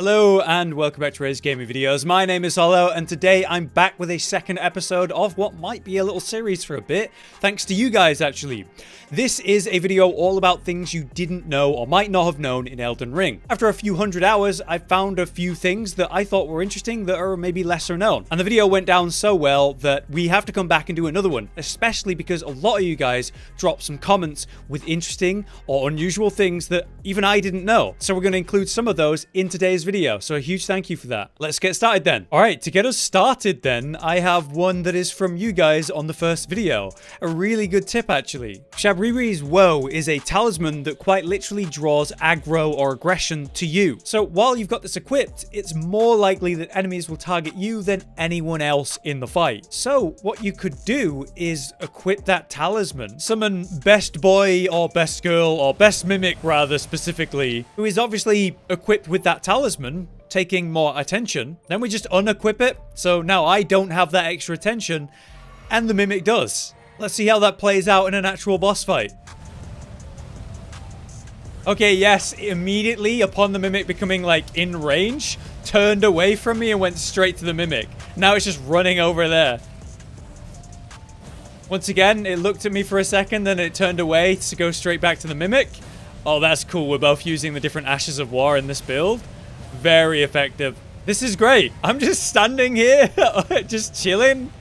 Hello and welcome back to RageGamingVideos. My name is Hollow and today I'm back with a second episode of what might be a little series for a bit, thanks to you guys actually. This is a video all about things you didn't know or might not have known in Elden Ring. After a few hundred hours, I found a few things that I thought were interesting that are maybe lesser known. And the video went down so well that we have to come back and do another one, especially because a lot of you guys dropped some comments with interesting or unusual things that even I didn't know. So we're going to include some of those in today's video, so a huge thank you for that. Let's get started then. Alright, to get us started then, I have one that is from you guys on the first video. A really good tip actually. Chabris Woe is a talisman that quite literally draws aggro or aggression to you. So while you've got this equipped, it's more likely that enemies will target you than anyone else in the fight. So what you could do is equip that talisman. Summon Best Boy or Best Girl or Best Mimic rather specifically, who is obviously equipped with that talisman, taking more attention. Then we just unequip it, so now I don't have that extra attention, and the Mimic does. Let's see how that plays out in an actual boss fight. Okay, yes, immediately upon the Mimic becoming like in range, turned away from me and went straight to the Mimic. Now it's just running over there. Once again, it looked at me for a second, then it turned away to go straight back to the Mimic. Oh, that's cool. We're both using the different Ashes of War in this build. Very effective. This is great. I'm just standing here, just chilling,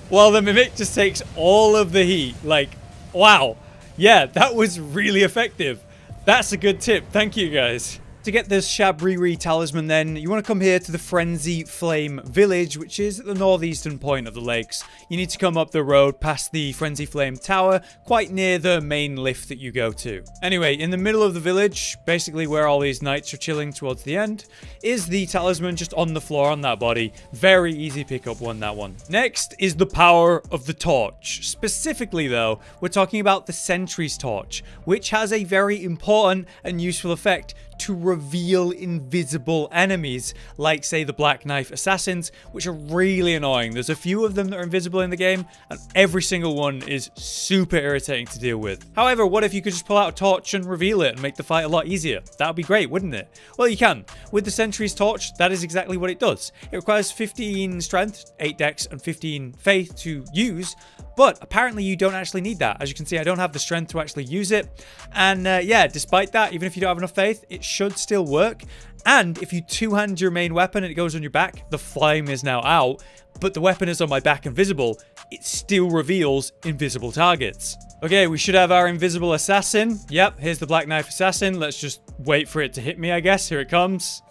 while the Mimic just takes all of the heat. Like, wow. Yeah, that was really effective. That's a good tip. Thank you, guys. To get this Chabris talisman then, you want to come here to the Frenzy Flame village, which is at the northeastern point of the lakes. You need to come up the road past the Frenzy Flame tower, quite near the main lift that you go to. Anyway, in the middle of the village, basically where all these knights are chilling towards the end, is the talisman just on the floor on that body. Very easy pick up one, that one. Next is the power of the torch. Specifically though, we're talking about the Sentry's torch, which has a very important and useful effect to reveal invisible enemies, like say the Black Knife Assassins, which are really annoying. There's a few of them that are invisible in the game, and every single one is super irritating to deal with. However, what if you could just pull out a torch and reveal it and make the fight a lot easier? That would be great, wouldn't it? Well, you can. With the Sentry's torch, that is exactly what it does. It requires 15 strength, 8 dex, and 15 faith to use, but apparently you don't actually need that. As you can see, I don't have the strength to actually use it. And yeah, despite that, even if you don't have enough faith, it should still work. And if you two-hand your main weapon and it goes on your back, the flame is now out, but the weapon is on my back invisible, it still reveals invisible targets. Okay, we should have our invisible assassin. Yep, here's the Black Knife Assassin. Let's just wait for it to hit me, I guess. Here it comes.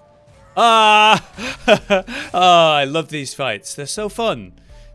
Ah! Oh, I love these fights. They're so fun.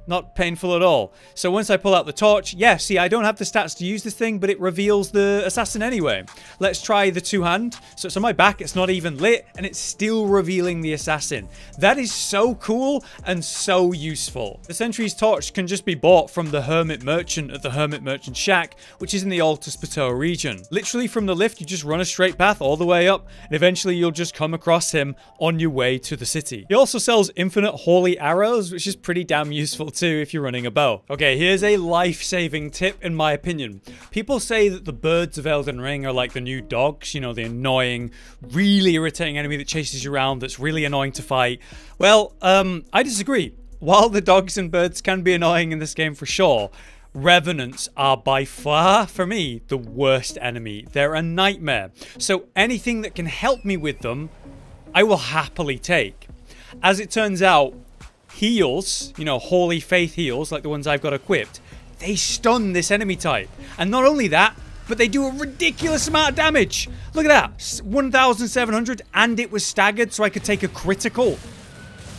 Not painful at all. So once I pull out the torch, yeah, see, I don't have the stats to use this thing, but it reveals the assassin anyway. Let's try the two-hand. So it's on my back, it's not even lit, and it's still revealing the assassin. That is so cool and so useful. The Sentry's torch can just be bought from the Hermit Merchant at the Hermit Merchant Shack, which is in the Altus Plateau region. Literally from the lift, you just run a straight path all the way up, and eventually you'll just come across him on your way to the city. He also sells infinite holy arrows, which is pretty damn useful too if you're running a bow. Okay, here's a life-saving tip in my opinion. People say that the birds of Elden Ring are like the new dogs, you know, the annoying, really irritating enemy that chases you around that's really annoying to fight. Well, I disagree. While the dogs and birds can be annoying in this game for sure, Revenants are by far, for me, the worst enemy. They're a nightmare. So anything that can help me with them, I will happily take. As it turns out, heals, you know, holy faith heals, like the ones I've got equipped, they stun this enemy type. And not only that, but they do a ridiculous amount of damage. Look at that, 1,700, and it was staggered, so I could take a critical.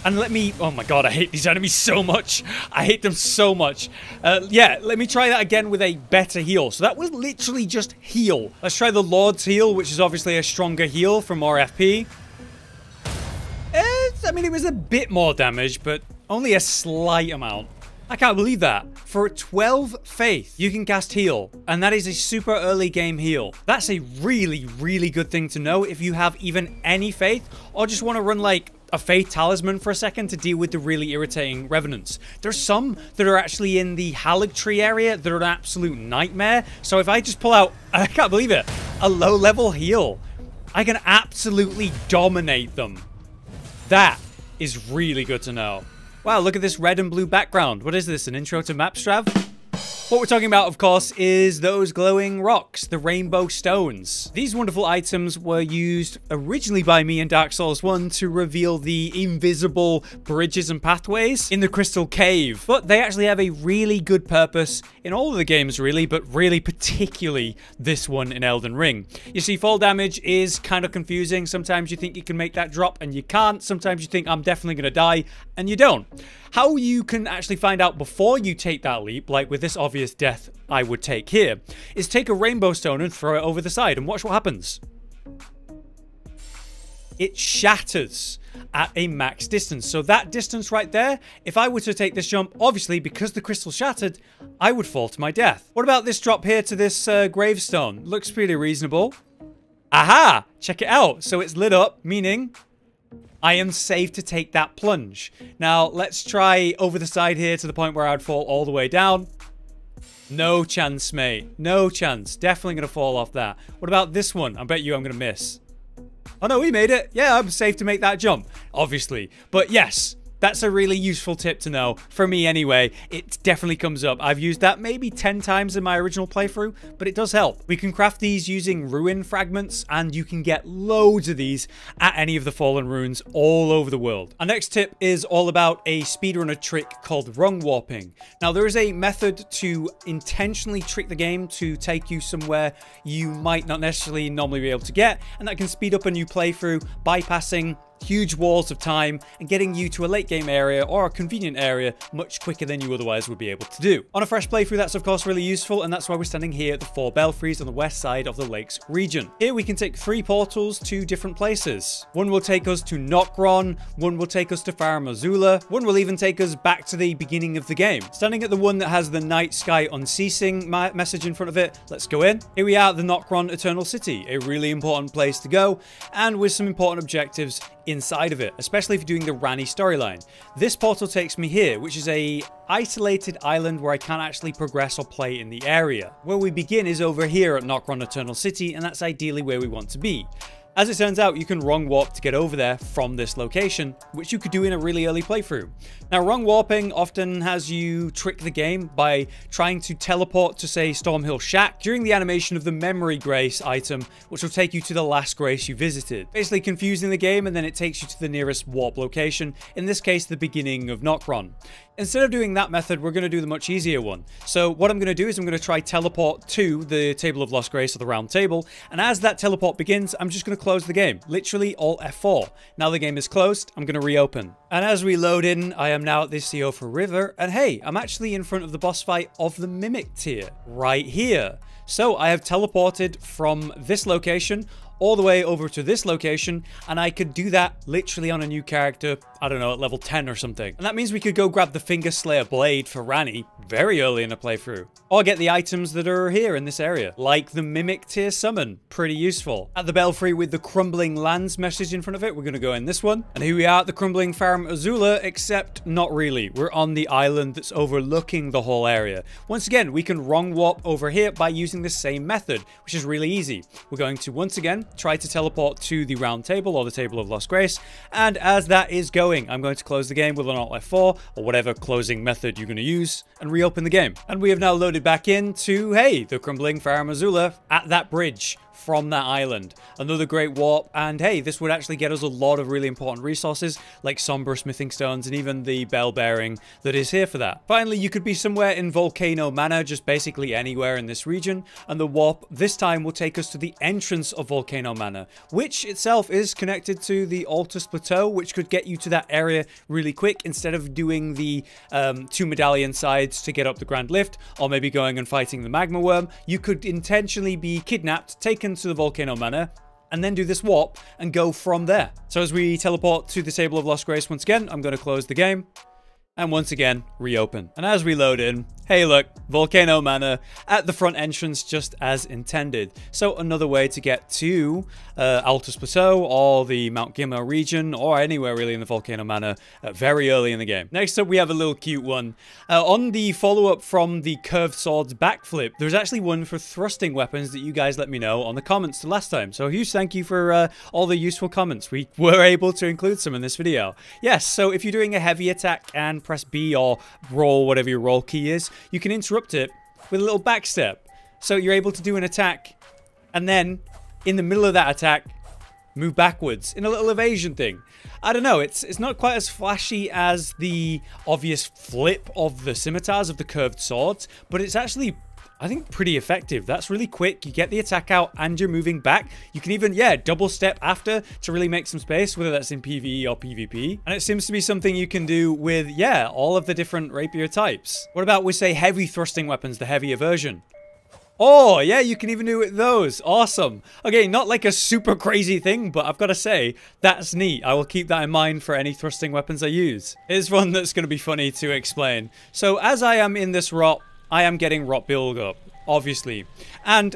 And let me, oh my god, I hate these enemies so much. I hate them so much. Yeah, let me try that again with a better heal. So that was literally just heal. Let's try the Lord's heal, which is obviously a stronger heal for more FP. I mean, it was a bit more damage, but only a slight amount. I can't believe that. For 12 faith, you can cast heal, and that is a super early game heal. That's a really, really good thing to know if you have even any faith, or just want to run like a faith talisman for a second to deal with the really irritating revenants. There's some that are actually in the Halig Tree area that are an absolute nightmare. So if I just pull out, I can't believe it, a low level heal, I can absolutely dominate them. That is really good to know. Wow, look at this red and blue background. What is this, an intro to Mapstrav? What we're talking about, of course, is those glowing rocks, the rainbow stones. These wonderful items were used originally by me in Dark Souls 1 to reveal the invisible bridges and pathways in the Crystal Cave. But they actually have a really good purpose in all of the games, really, but really particularly this one in Elden Ring. You see, fall damage is kind of confusing. Sometimes you think you can make that drop and you can't. Sometimes you think I'm definitely going to die and you don't. How you can actually find out before you take that leap, like with this obvious death I would take here, is take a rainbow stone and throw it over the side and watch what happens. It shatters at a max distance. So that distance right there, if I were to take this jump, obviously because the crystal shattered, I would fall to my death. What about this drop here to this gravestone? Looks pretty reasonable. Aha! Check it out. So it's lit up, meaning I am safe to take that plunge. Now, let's try over the side here to the point where I'd fall all the way down. No chance, mate. No chance. Definitely going to fall off that. What about this one? I bet you I'm going to miss. Oh, no, we made it. Yeah, I'm safe to make that jump, obviously. But yes, that's a really useful tip to know. For me, anyway, it definitely comes up. I've used that maybe 10 times in my original playthrough, but it does help. We can craft these using ruin fragments, and you can get loads of these at any of the fallen ruins all over the world. Our next tip is all about a speedrunner trick called rung warping. Now, there is a method to intentionally trick the game to take you somewhere you might not necessarily normally be able to get, and that can speed up a new playthrough, bypassing huge walls of time and getting you to a late game area or a convenient area much quicker than you otherwise would be able to do. On a fresh playthrough, that's of course really useful, and that's why we're standing here at the 4 belfries on the west side of the lakes region. Here we can take 3 portals to different places. One will take us to Nokron, one will take us to Farum Azula, one will even take us back to the beginning of the game. Standing at the one that has the night sky unceasing message in front of it, let's go in. Here we are at the Nokron Eternal City, a really important place to go, and with some important objectives inside of it, especially if you're doing the Ranni storyline. This portal takes me here, which is a isolated island where I can't actually progress or play in the area. Where we begin is over here at Nokron Eternal City, and that's ideally where we want to be. As it turns out, you can rung warp to get over there from this location, which you could do in a really early playthrough. Now, rung warping often has you trick the game by trying to teleport to, say, Stormhill Shack during the animation of the Memory Grace item, which will take you to the last grace you visited. Basically confusing the game, and then it takes you to the nearest warp location, in this case, the beginning of Nokron. Instead of doing that method, we're going to do the much easier one. So what I'm going to do is I'm going to try teleport to the Table of Lost Grace, or the Round Table, and as that teleport begins, I'm just going to close the game. Literally Alt F4. Now the game is closed, I'm going to reopen. And as we load in, I am now at the Siofa River, and hey, I'm actually in front of the boss fight of the Mimic tier, right here. So I have teleported from this location all the way over to this location, and I could do that literally on a new character, I don't know, at level 10 or something. And that means we could go grab the Finger Slayer Blade for Ranni very early in a playthrough, or get the items that are here in this area, like the Mimic tier summon. Pretty useful. At the Belfry with the Crumbling Lands message in front of it, we're going to go in this one. And here we are at the Crumbling Farum Azula, except not really. We're on the island that's overlooking the whole area. Once again, we can rung warp over here by using the same method, which is really easy. We're going to, once again, try to teleport to the Round Table, or the Table of Lost Grace, and as that is going, I'm going to close the game with an Alt F4, or whatever closing method you're going to use, and reopen the game. And we have now loaded back into, hey, the Crumbling Farum Azula at that bridge from that island. Another great warp, and hey, this would actually get us a lot of really important resources like somber smithing stones and even the bell bearing that is here for that. Finally, you could be somewhere in Volcano Manor, just basically anywhere in this region, and the warp this time will take us to the entrance of Volcano Manor, which itself is connected to the Altus Plateau, which could get you to that area really quick instead of doing the 2 medallion sides to get up the Grand Lift, or maybe going and fighting the Magma Worm. You could intentionally be kidnapped, taken to the Volcano Manor, and then do this warp and go from there. So as we teleport to the Table of Lost Grace once again, I'm going to close the game and once again reopen. And as we load in, Hey look, Volcano Manor at the front entrance just as intended. So another way to get to Altus Plateau or the Mount Gimmer region or anywhere really in the Volcano Manor very early in the game. Next up we have a little cute one. On the follow-up from the curved swords backflip, there's actually one for thrusting weapons that you guys let me know on the comments to last time. So a huge thank you for all the useful comments. We were able to include some in this video. Yes, so if you're doing a heavy attack and press B or roll, whatever your roll key is, you can interrupt it with a little backstep. So you're able to do an attack and then in the middle of that attack move backwards in a little evasion thing. I don't know, it's not quite as flashy as the obvious flip of the scimitars of the curved swords, but it's actually, I think, pretty effective. That's really quick. You get the attack out and you're moving back. You can even, yeah, double step after to really make some space, whether that's in PvE or PvP. And it seems to be something you can do with, yeah, all of the different rapier types. What about, we say, heavy thrusting weapons, the heavier version? Oh, yeah, you can even do it with those. Awesome. Okay, not like a super crazy thing, but I've got to say, that's neat. I will keep that in mind for any thrusting weapons I use. Here's one that's going to be funny to explain. So as I am in this rot, I am getting rot build up, obviously. And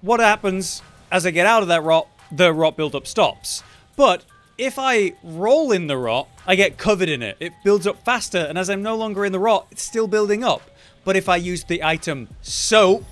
what happens as I get out of that rot, the rot build up stops. But if I roll in the rot, I get covered in it. It builds up faster, and as I'm no longer in the rot, it's still building up. But if I use the item soap,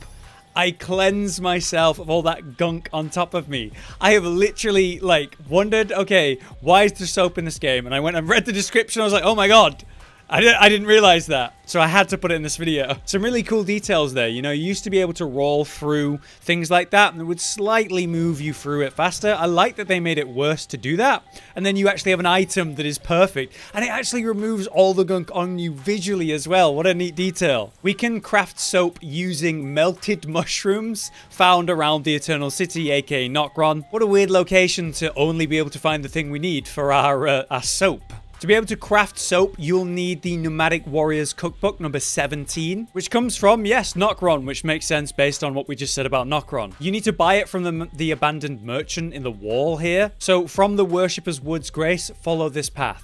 I cleanse myself of all that gunk on top of me. I have literally, like, wondered, okay, why is there soap in this game? And I went and read the description, I was like, oh my god. I didn't realize that, so I had to put it in this video. Some really cool details there. You know, you used to be able to roll through things like that, and it would slightly move you through it faster. I like that they made it worse to do that, and then you actually have an item that is perfect, and it actually removes all the gunk on you visually as well. What a neat detail. We can craft soap using melted mushrooms found around the Eternal City, aka Nokron. What a weird location to only be able to find the thing we need for our soap. To be able to craft soap, you'll need the Nomadic Warriors Cookbook number 17, which comes from, yes, Nokron, which makes sense based on what we just said about Nokron. You need to buy it from the abandoned merchant in the wall here. So from the Worshipper's Woods Grace, follow this path.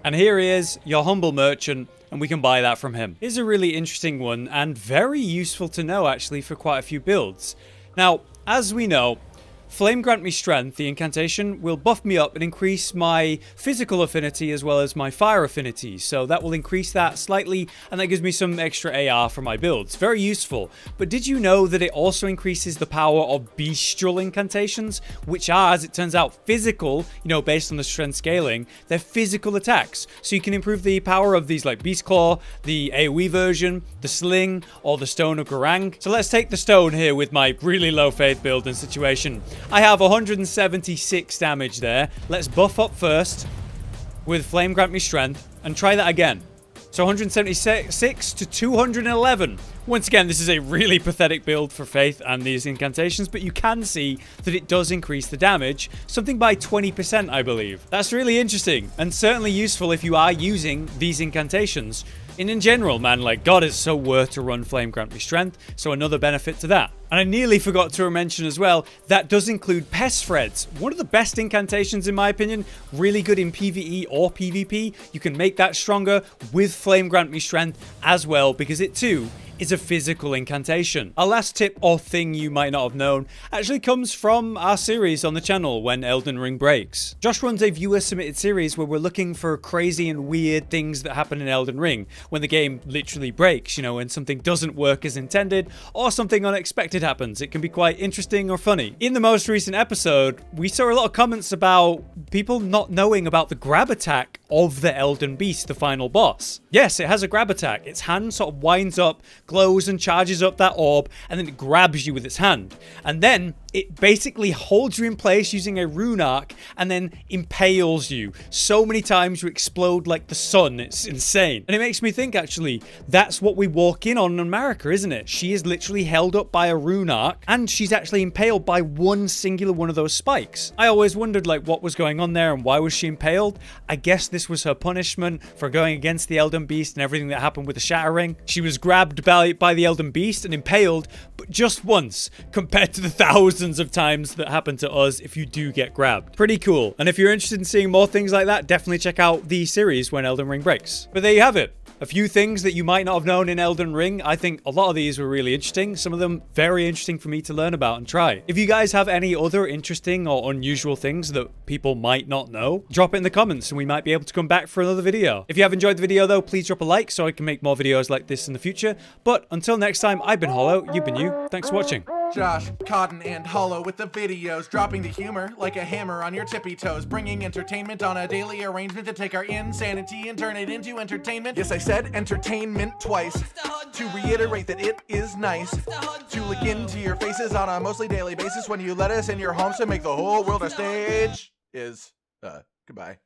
And here he is, your humble merchant, and we can buy that from him. Here's a really interesting one, and very useful to know, actually, for quite a few builds. Now, as we know, Flame Grant Me Strength, the incantation, will buff me up and increase my physical affinity as well as my fire affinity. So that will increase that slightly, and that gives me some extra AR for my builds. Very useful. But did you know that it also increases the power of Bestial incantations, which are, as it turns out, physical, you know, based on the strength scaling. They're physical attacks. So you can improve the power of these like Beast Claw, the AoE version, the Sling, or the Stone of Garang. So let's take the Stone here with my really low faith build and situation. I have 176 damage there. Let's buff up first with Flame Grant Me Strength and try that again. So 176 to 211. Once again, this is a really pathetic build for Faith and these incantations, but you can see that it does increase the damage, something by 20%, I believe. That's really interesting and certainly useful if you are using these incantations. And in general, man, like, God, it's so worth to run Flame Grant Me Strength, so another benefit to that. And I nearly forgot to mention as well, that does include Pest Threads. One of the best incantations, in my opinion, really good in PvE or PvP. You can make that stronger with Flame Grant Me Strength as well, because it too is a physical incantation. Our last tip or thing you might not have known actually comes from our series on the channel, When Elden Ring Breaks. Josh runs a viewer-submitted series where we're looking for crazy and weird things that happen in Elden Ring when the game literally breaks, you know, when something doesn't work as intended or something unexpected happens. It can be quite interesting or funny. In the most recent episode, we saw a lot of comments about people not knowing about the grab attack of the Elden Beast, the final boss. Yes, it has a grab attack. Its hand sort of winds up, glows and charges up that orb, and then it grabs you with its hand. And then it basically holds you in place using a rune arc and then impales you so many times you explode like the sun. It's insane. And it makes me think, actually, that's what we walk in on Marika, isn't it? She is literally held up by a rune arc and she's actually impaled by one singular one of those spikes. I always wondered, like, what was going on there and why was she impaled? I guess this this was her punishment for going against the Elden Beast and everything that happened with the Shattering. She was grabbed by the Elden Beast and impaled, but just once, compared to the thousands of times that happen to us if you do get grabbed. Pretty cool. And if you're interested in seeing more things like that, definitely check out the series When Elden Ring Breaks. But there you have it. A few things that you might not have known in Elden Ring. I think a lot of these were really interesting. Some of them very interesting for me to learn about and try. If you guys have any other interesting or unusual things that people might not know, drop it in the comments and we might be able to come back for another video. If you have enjoyed the video though, please drop a like so I can make more videos like this in the future. But until next time, I've been Hollow, you've been you. Thanks for watching. Josh, Cotton, and Hollow with the videos, dropping the humor like a hammer on your tippy toes, bringing entertainment on a daily arrangement to take our insanity and turn it into entertainment. Yes, I said entertainment twice, to reiterate that it is nice to look into your faces on a mostly daily basis when you let us in your homes to make the whole world a stage. Goodbye.